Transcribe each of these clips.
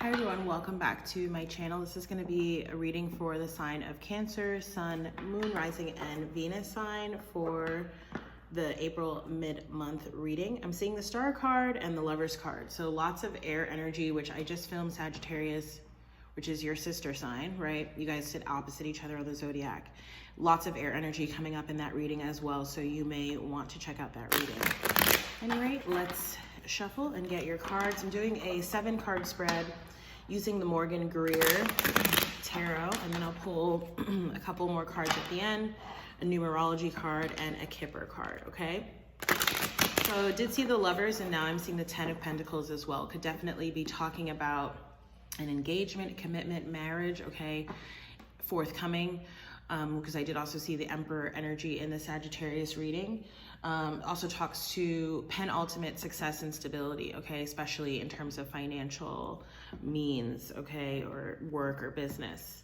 Hi everyone, welcome back to my channel. This is going to be a reading for the sign of Cancer, Sun, Moon, Rising, and Venus sign for the April mid-month reading. I'm seeing the Star card and the Lovers card. So lots of air energy, which I just filmed Sagittarius, which is your sister sign, right? You guys sit opposite each other on the zodiac. Lots of air energy coming up in that reading as well, so you may want to check out that reading. Anyway, let's shuffle and get your cards. I'm doing a 7-card spread using the Greer tarot, and then I'll pull a couple more cards at the end, a numerology card and a Kipper card, okay? So I did see the Lovers, and now I'm seeing the 10 of Pentacles as well. Could definitely be talking about an engagement, commitment, marriage, okay, forthcoming, because I did also see the Emperor energy in the Sagittarius reading. Also talks to penultimate success and stability, okay, especially in terms of financial means, okay, or work or business.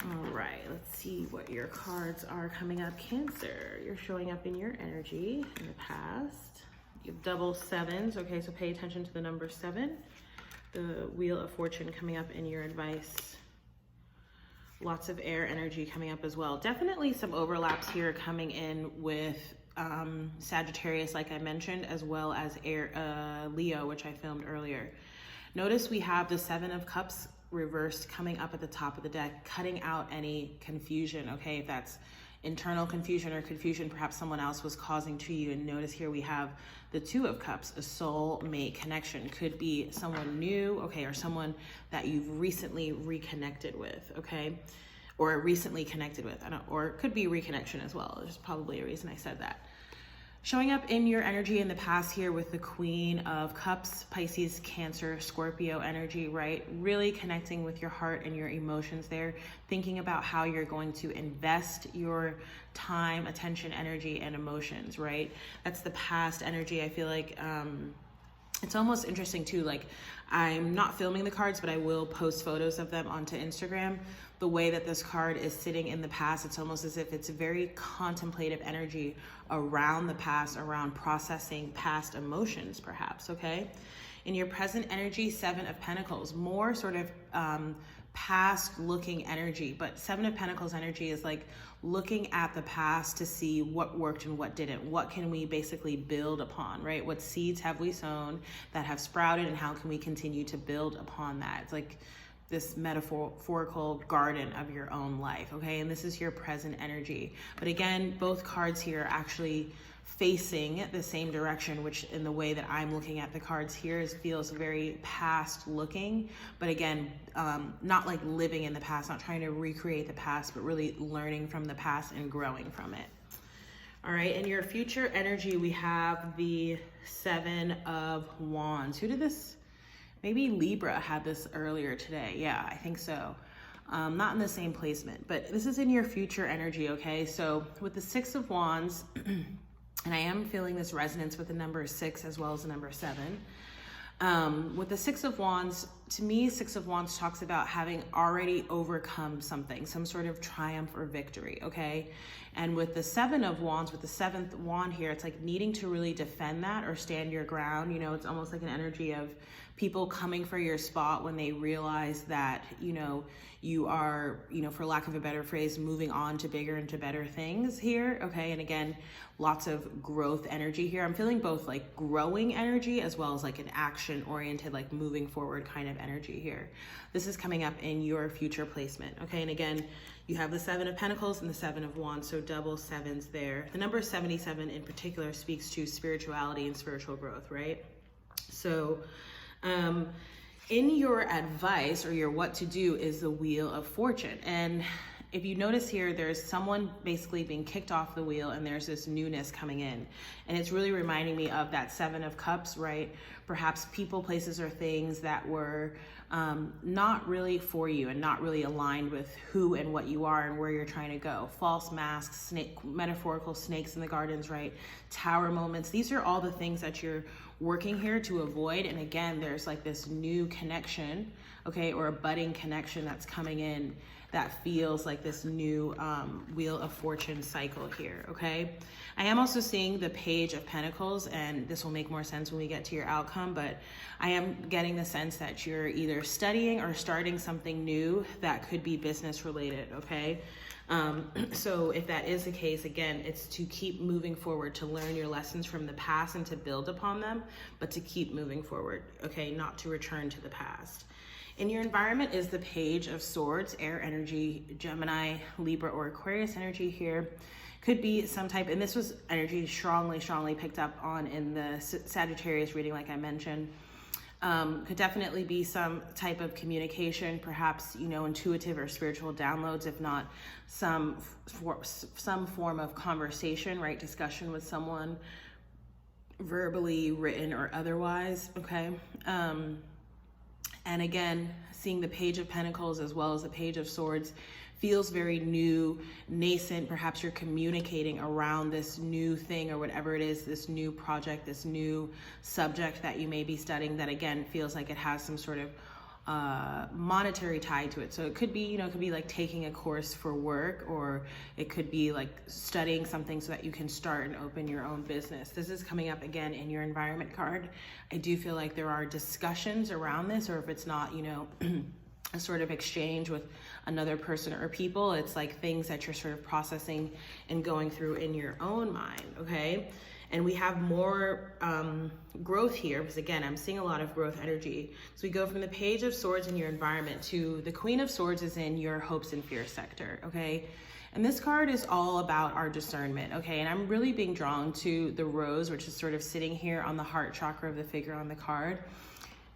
All right, let's see what your cards are coming up. Cancer, you're showing up in your energy in the past. You have double sevens, okay, so pay attention to the number 7. The Wheel of Fortune coming up in your advice. Lots of air energy coming up as well. Definitely some overlaps here coming in with Sagittarius, like I mentioned, as well as Leo, which I filmed earlier. Notice we have the 7 of Cups reversed coming up at the top of the deck, cutting out any confusion, okay? If that's internal confusion or confusion perhaps someone else was causing to you. And notice here we have the 2 of Cups, a soul-mate connection. Could be someone new, okay, or someone that you've recently reconnected with, okay? Or recently connected with, or it could be reconnection as well. There's probably a reason I said that. Showing up in your energy in the past here with the Queen of Cups, Pisces, Cancer, Scorpio energy, right? Really connecting with your heart and your emotions there, thinking about how you're going to invest your time, attention, energy, and emotions, right? That's the past energy. I feel like it's almost interesting too, like I'm not filming the cards, but I will post photos of them onto Instagram. The way that this card is sitting in the past, it's almost as if it's a very contemplative energy around the past, around processing past emotions perhaps, okay? In your present energy, 7 of Pentacles, more sort of past looking energy, but 7 of Pentacles energy is like looking at the past to see what worked and what didn't. What can we basically build upon, right? What seeds have we sown that have sprouted, and how can we continue to build upon that? It's like this metaphorical garden of your own life, okay? And this is your present energy. But again, both cards here are actually facing the same direction, which in the way that I'm looking at the cards here feels very past looking. But again, not like living in the past, not trying to recreate the past, but really learning from the past and growing from it. All right, in your future energy, we have the 7 of Wands. Who did this? Maybe Libra had this earlier today. Yeah, I think so. Not in the same placement, but this is in your future energy, okay? So with the 6 of Wands, and I am feeling this resonance with the number 6 as well as the number 7. With the 6 of Wands, to me, 6 of Wands talks about having already overcome something, some sort of triumph or victory, okay? And with the 7 of Wands, with the 7th wand here, it's like needing to really defend that or stand your ground. You know, it's almost like an energy of people coming for your spot when they realize that, you know, you are, you know, for lack of a better phrase, moving on to bigger and to better things here, okay? And again, lots of growth energy here. I'm feeling both like growing energy as well as like an action-oriented, like moving forward kind of energy here. This is coming up in your future placement, okay? And again, you have the 7 of Pentacles and the 7 of Wands, so double 7s there. The number 77 in particular speaks to spirituality and spiritual growth, right? So, in your advice or your what to do is the Wheel of Fortune. And if you notice here, there's someone basically being kicked off the wheel and there's this newness coming in. And it's really reminding me of that 7 of Cups, right? Perhaps people, places, or things that were not really for you and not really aligned with who and what you are and where you're trying to go. False masks, metaphorical snakes in the gardens, right? Tower moments. These are all the things that you're working here to avoid. And again, there's like this new connection, okay, or a budding connection that's coming in that feels like this new Wheel of Fortune cycle here, okay? I am also seeing the Page of Pentacles, and this will make more sense when we get to your outcome, but I am getting the sense that you're either studying or starting something new that could be business related, okay? So if that is the case, again, it's to keep moving forward, to learn your lessons from the past and to build upon them, but to keep moving forward, okay? Not to return to the past. In your environment is the Page of Swords, air energy, Gemini, Libra, or Aquarius energy here. Could be some type, and this was energy strongly picked up on in the Sagittarius reading, like I mentioned. Could definitely be some type of communication, perhaps, you know, intuitive or spiritual downloads, if not some form of conversation, right? Discussion with someone, verbally, written, or otherwise, okay? And again, seeing the Page of Pentacles as well as the Page of Swords feels very new, nascent. Perhaps you're communicating around this new thing or whatever it is, this new project, this new subject that you may be studying that, again, feels like it has some sort of monetary tie to it. So it could be, you know, it could be like taking a course for work, or it could be like studying something so that you can start and open your own business. This is coming up again in your environment card. I do feel like there are discussions around this, or if it's not, you know, a sort of exchange with another person or people, it's like things that you're sort of processing and going through in your own mind, okay? And we have more growth here, because again, I'm seeing a lot of growth energy. So we go from the Page of Swords in your environment to the Queen of Swords is in your hopes and fears sector, okay? And this card is all about our discernment, okay? And I'm really being drawn to the rose, which is sort of sitting here on the heart chakra of the figure on the card.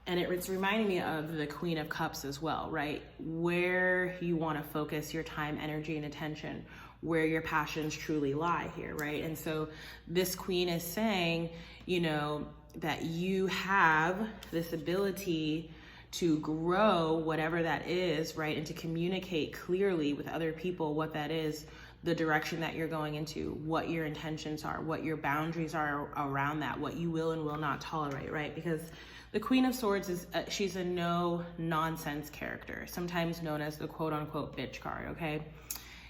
And it's reminding me of the Queen of Cups as well, right? Where you want to focus your time, energy, and attention, where your passions truly lie here, right? And so this Queen is saying, you know, that you have this ability to grow whatever that is, right? And to communicate clearly with other people what that is, the direction that you're going into, what your intentions are, what your boundaries are around that, what you will and will not tolerate, right? Because the Queen of Swords is, she's a no nonsense character, sometimes known as the quote unquote bitch card, okay?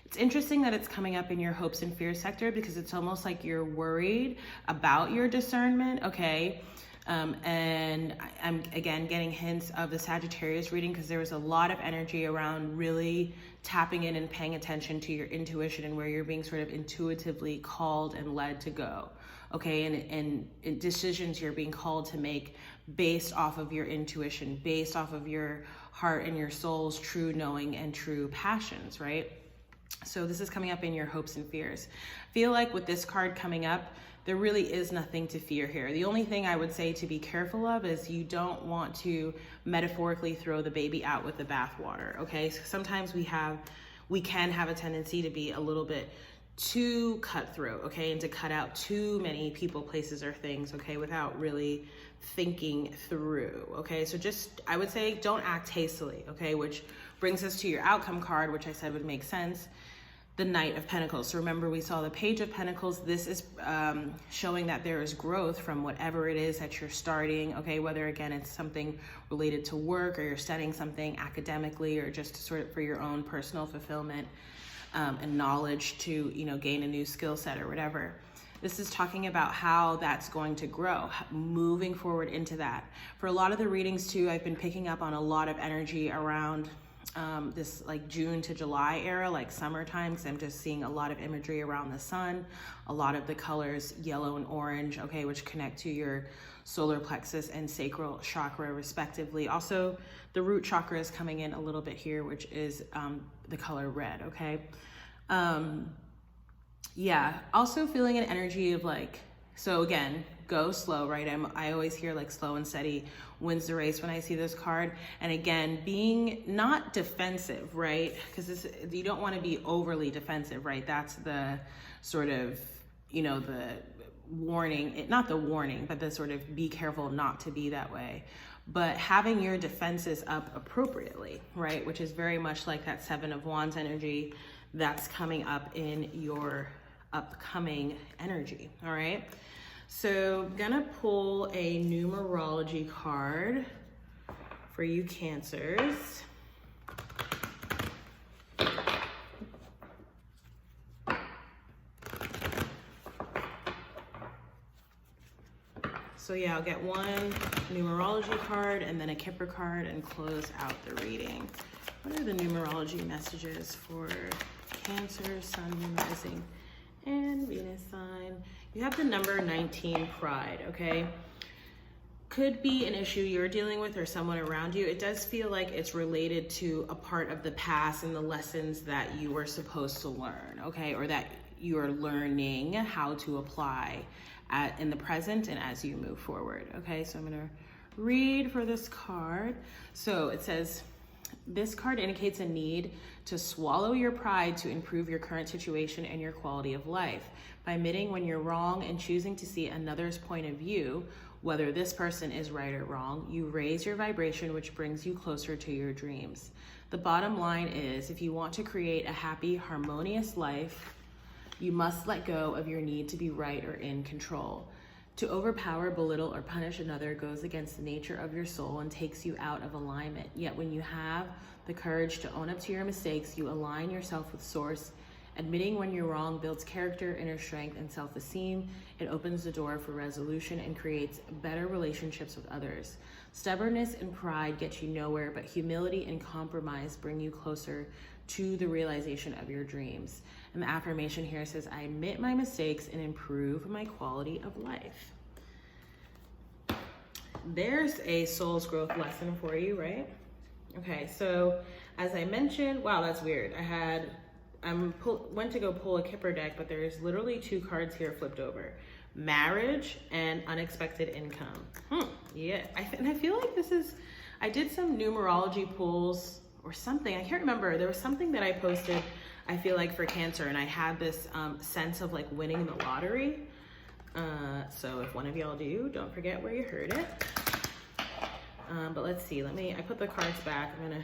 It's interesting that it's coming up in your hopes and fears sector, because it's almost like you're worried about your discernment, okay? And I'm, again, getting hints of the Sagittarius reading, because there was a lot of energy around really tapping in and paying attention to your intuition and where you're being sort of intuitively called and led to go, okay? And decisions you're being called to make based off of your intuition, based off of your heart and your soul's true knowing and true passions, right? So this is coming up in your hopes and fears. I feel like with this card coming up, there really is nothing to fear here. The only thing I would say to be careful of is you don't want to metaphorically throw the baby out with the bathwater, okay? So sometimes we can have a tendency to be a little bit too cutthroat, okay? And to cut out too many people, places, or things, okay? Without really thinking through, okay? So just, I would say, don't act hastily, okay? Which brings us to your outcome card, which I said would make sense. The Knight of Pentacles. So remember, we saw the Page of Pentacles. This is showing that there is growth from whatever it is that you're starting, okay? Whether, again, it's something related to work, or you're studying something academically, or just sort of for your own personal fulfillment and knowledge to, you know, gain a new skill set or whatever. This is talking about how that's going to grow, moving forward into that. For a lot of the readings too, I've been picking up on a lot of energy around this like June to July era, like summertime, because I'm just seeing a lot of imagery around the sun, a lot of the colors yellow and orange, okay, which connect to your solar plexus and sacral chakra respectively. Also, the root chakra is coming in a little bit here, which is the color red, okay? Yeah, also feeling an energy of like, so again, go slow, right? I always hear like slow and steady wins the race when I see this card. And again, being not defensive, right? Because you don't want to be overly defensive, right? That's the sort of, you know, the warning, not the warning, but the sort of be careful not to be that way. But having your defenses up appropriately, right? Which is very much like that Seven of Wands energy that's coming up in your upcoming energy, all right? So I'm gonna pull a numerology card for you Cancers. So yeah, I'll get one numerology card and then a Kipper card and close out the reading. What are the numerology messages for Cancer, Sun, Moon, Rising, and Venus sign? You have the number 19, pride, okay? Could be an issue you're dealing with or someone around you. It does feel like it's related to a part of the past and the lessons that you were supposed to learn, okay? Or that you're learning how to apply in the present and as you move forward, okay? So I'm gonna read for this card. So it says, this card indicates a need to swallow your pride to improve your current situation and your quality of life. By admitting when you're wrong and choosing to see another's point of view, whether this person is right or wrong, you raise your vibration, which brings you closer to your dreams. The bottom line is, if you want to create a happy, harmonious life, you must let go of your need to be right or in control. To overpower, belittle, or punish another goes against the nature of your soul and takes you out of alignment. Yet when you have the courage to own up to your mistakes, you align yourself with Source. Admitting when you're wrong builds character, inner strength, and self-esteem. It opens the door for resolution and creates better relationships with others. Stubbornness and pride get you nowhere, but humility and compromise bring you closer to the realization of your dreams. And the affirmation here says, I admit my mistakes and improve my quality of life. There's a soul's growth lesson for you, right? Okay, so as I mentioned, wow, that's weird. Went to go pull a Kipper deck, but there's literally two cards here flipped over. Marriage and unexpected income. Yeah, I feel like I did some numerology pulls or something. I can't remember. There was something that I posted, I feel like, for Cancer, and I had this sense of like winning the lottery. So if one of y'all do, don't forget where you heard it. But let's see, I put the cards back. I'm gonna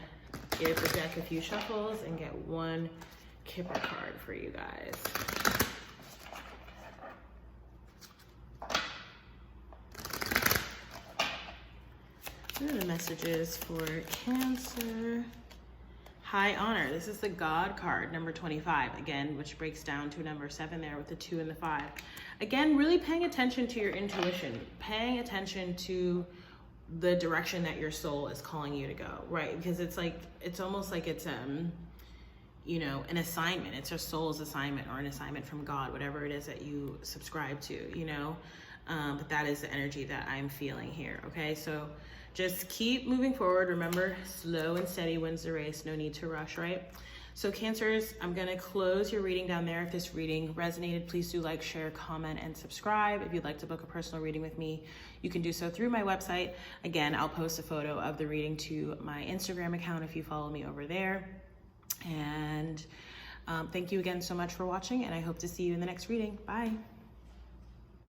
give the deck a few shuffles and get one Kipper card for you guys. What are the messages for Cancer? High honor. This is the God card, number 25, again, which breaks down to number 7 there with the 2 and the 5. Again, really paying attention to your intuition, paying attention to the direction that your soul is calling you to go, right? Because it's almost like it's you know, an assignment. It's your soul's assignment or an assignment from God, whatever it is that you subscribe to, you know. But that is the energy that I'm feeling here, okay? So just keep moving forward. Remember, slow and steady wins the race. No need to rush, right? So Cancers, I'm gonna close your reading down there. If this reading resonated, please do like, share, comment, and subscribe. If you'd like to book a personal reading with me, you can do so through my website. Again, I'll post a photo of the reading to my Instagram account if you follow me over there. And thank you again so much for watching, and I hope to see you in the next reading. Bye.